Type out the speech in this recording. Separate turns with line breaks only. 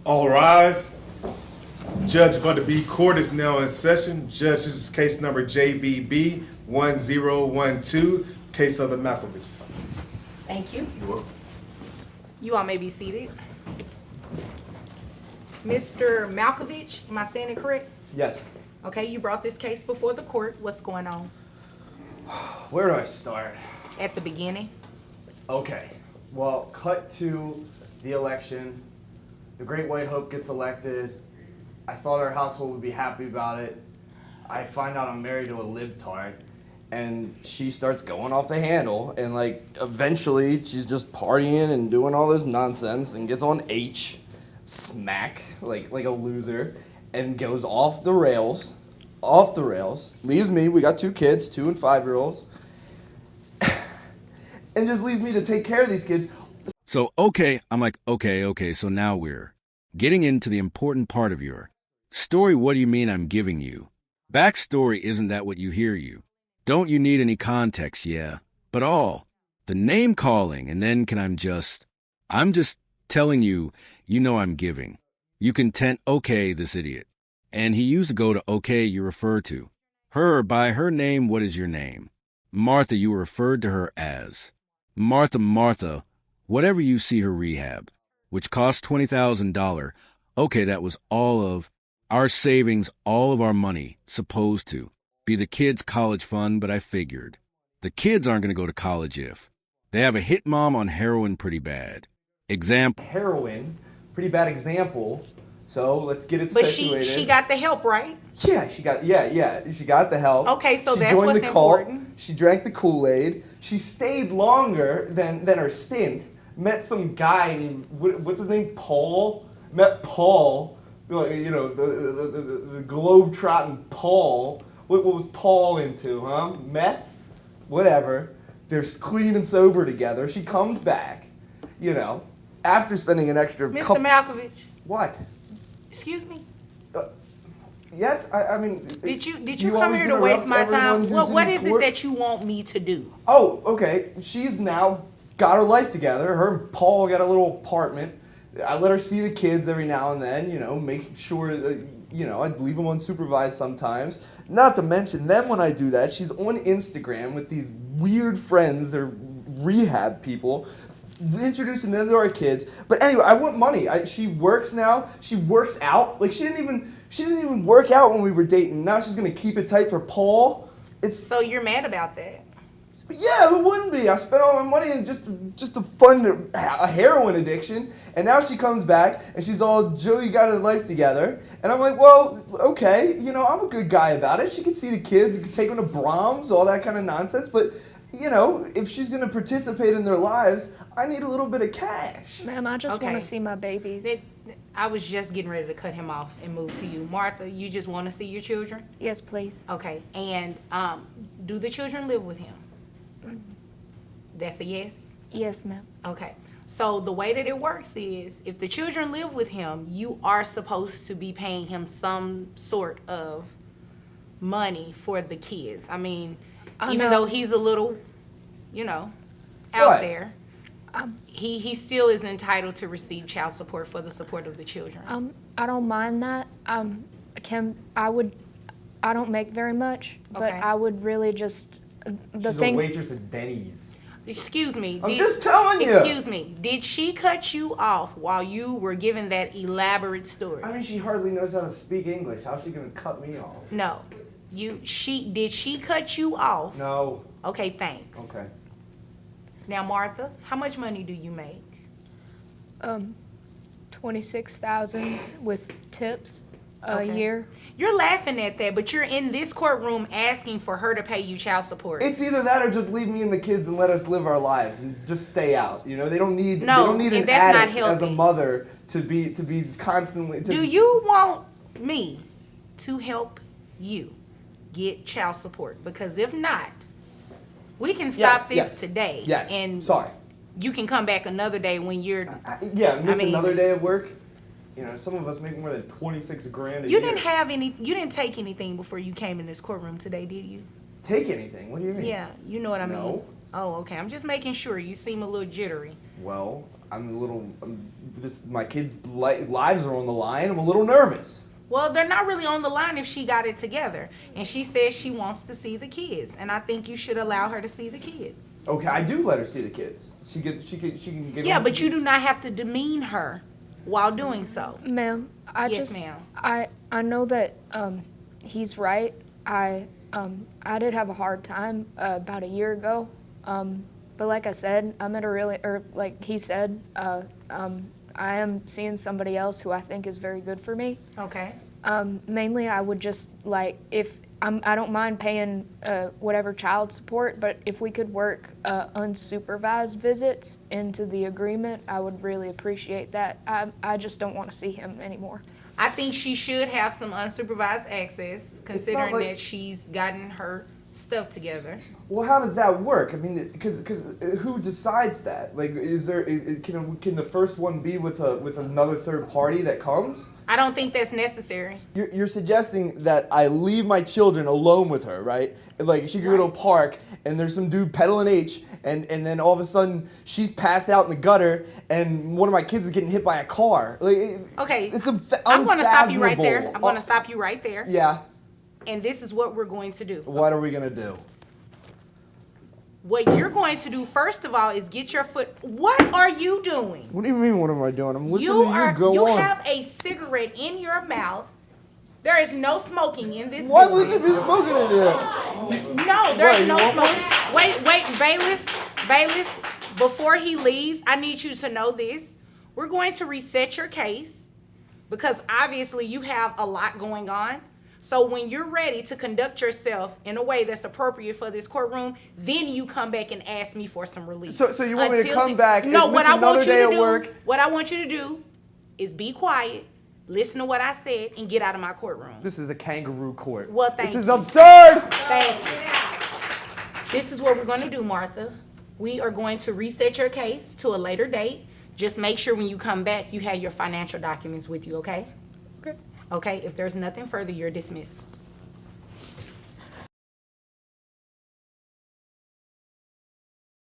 All rise. Judge for the B court is now in session. Judge, this is case number JVB 1012, case of the Malkoviches.
Thank you.
You're welcome.
You all may be seated. Mr. Malkovich, am I saying it correct?
Yes.
Okay, you brought this case before the court. What's going on?
Where do I start?
At the beginning?
Okay. Well, cut to the election. The Great White Hope gets elected. I thought our household would be happy about it. I find out I'm married to a libtard. And she starts going off the handle. And, like, eventually she's just partying and doing all this nonsense and gets on H, smack, like a loser, and goes off the rails. Leaves me, we got 2 kids, 2 and 5-year-olds. And just leaves me to take care of these kids.
So, okay, I'm like, okay, so now we're getting into the important part of your story. What do you mean I'm giving you? Backstory, isn't that what you hear you? Don't you need any context? Yeah, but all the name calling, and then I'm just telling you, I'm giving. You content, okay, this idiot. And he used to go to okay, you refer to her by her name. What is your name? Martha, you referred to her as Martha, whatever you see her rehab, which cost $20,000. Okay, that was all of our savings, all of our money, supposed to be the kids' college fund, but I figured the kids aren't going to go to college if they have a hit mom on heroin pretty bad. Example.
Heroin, pretty bad example. So let's get it
But
situated.
she got the help, right?
Yeah, she got the help.
Okay, so
she
that's
joined
what's
the cult.
important.
She drank the Kool-Aid. She stayed longer than her stint. Met some guy named what's his name? Paul. Met Paul. The globe-trotting Paul. What was Paul into, huh? Meth? Whatever. They're clean and sober together. She comes back, after spending an extra
Mr.
couple...
Malkovich,
What?
excuse me.
Yes, I mean...
Did you come
always
here to waste
interrupt
my time?
everyone
Well,
who's
what
in
is it
court.
that you want me to do?
Oh, okay. She's now got her life together. Her and Paul got a little apartment. I let her see the kids every now and then, make sure that, I'd leave them unsupervised sometimes. Not to mention, then when I do that, she's on Instagram with these weird friends, they're rehab people, introducing them to our kids. But anyway, I want money. She works now. She works out. Like, she didn't even work out when we were dating. Now she's gonna keep it tight for Paul.
So you're mad about that?
Yeah, who wouldn't be? I spent all my money in just to fund a heroin addiction, and now she comes back and she's all, Joey got her life together, and I'm like, well, okay, I'm a good guy about it. She can see the kids, you can take them to Brahms, all that kind of nonsense, but if she's gonna participate in their lives, I need a little bit of cash.
Ma'am, I just want
Okay.
to see my babies.
I was just getting ready to cut him off and move to you. Martha, you just want to see your children?
Yes, please.
Okay, and do the children live with him? That's a yes?
Yes, ma'am.
Okay, so the way that it works is, if the children live with him, you are supposed to be paying him some sort of money for the kids. I mean, even though he's a little, out
What?
there, he still is entitled to receive child support for the support of the children.
I don't mind that. I don't make very much, but
Okay.
I would really just, the
She's
thing.
a waitress at Denny's.
Excuse me.
I'm just telling you.
Excuse me. Did she cut you off while you were giving that elaborate story?
I mean, she hardly knows how to speak English. How's she gonna cut me off?
No. Did she cut you off?
No.
Okay, thanks.
Okay.
Now, Martha, how much money do you make?
26,000 with tips a
Okay.
year.
You're laughing at that, but you're in this courtroom asking for her to pay you child support.
It's either that or just leave me and the kids and let us live our lives and just stay out. They don't need
No,
they don't need
and
an
that's not
addict as a
healthy.
mother to be constantly.
Do you want me to help you get child support? Because if not, we can stop this today.
Yes.
And
Sorry.
you can come back another day when you're.
Miss
I mean-
another day of work. Some of us make more than 26 grand a
You
year.
You didn't take anything before you came in this courtroom today, did you?
Take anything? What do you mean?
Yeah, you know what I mean.
No.
Oh, okay. I'm just making sure. You seem a little jittery.
Well, my kids' lives are on the line. I'm a little nervous.
Well, they're not really on the line if she got it together. And she says she wants to see the kids. And I think you should allow her to see the kids.
Okay, I do let her see the kids. She can get.
Yeah, but you do not have to demean her while doing so.
Ma'am,
Yes, ma'am.
I know that he's right. I did have a hard time about a year ago. But like I said, I'm at a really, or like he said, I am seeing somebody else who I think is very good for me.
Okay.
Mainly, I would just like, I don't mind paying whatever child support, but if we could work unsupervised visits into the agreement, I would really appreciate that. I just don't want to see him anymore.
I think she should have some unsupervised access, considering
like-
that she's gotten her stuff together.
Well, how does that work? I mean, because who decides that? Like, can the first one be with another third party that comes?
I don't think that's necessary.
You're suggesting that I leave my children alone with her, right? Like, she could go to a park and there's some dude peddling H, and then all of a sudden she's passed out in the gutter and one of my kids is getting hit by a car. Like,
Okay,
it's
I'm going to stop you right there.
unfathomable.
I'm going to stop you right there.
Yeah.
And this is what we're going to do.
What are we gonna do?
What you're going to do, first of all, is get your foot. What are you doing?
What do you mean? What am I doing? I'm listening
You
to
are.
you. Go
You
on.
have a cigarette in your mouth. There is no smoking in this
Why
building.
would you be smoking in here?
No, there's
What,
no
you want
smoking. Wait, bailiff. Before he leaves, I need you to know this. We're going to reset your case because obviously you have a lot going on. So when you're ready to conduct yourself in a way that's appropriate for this courtroom, then you come back and ask me for some relief.
So you want me to
Until
come
then-
back and
No,
miss
what I
another
want you
day
to
at
do,
work?
what I want you to do is be quiet, listen to what I said, and get out of my courtroom.
This is a kangaroo court.
Well, thank
This is
you.
absurd.
Thank you. This is what we're going to do, Martha. We are going to reset your case to a later date. Just make sure when you come back, you have your financial documents with you, okay?
Okay.
Okay, if there's nothing further, you're dismissed.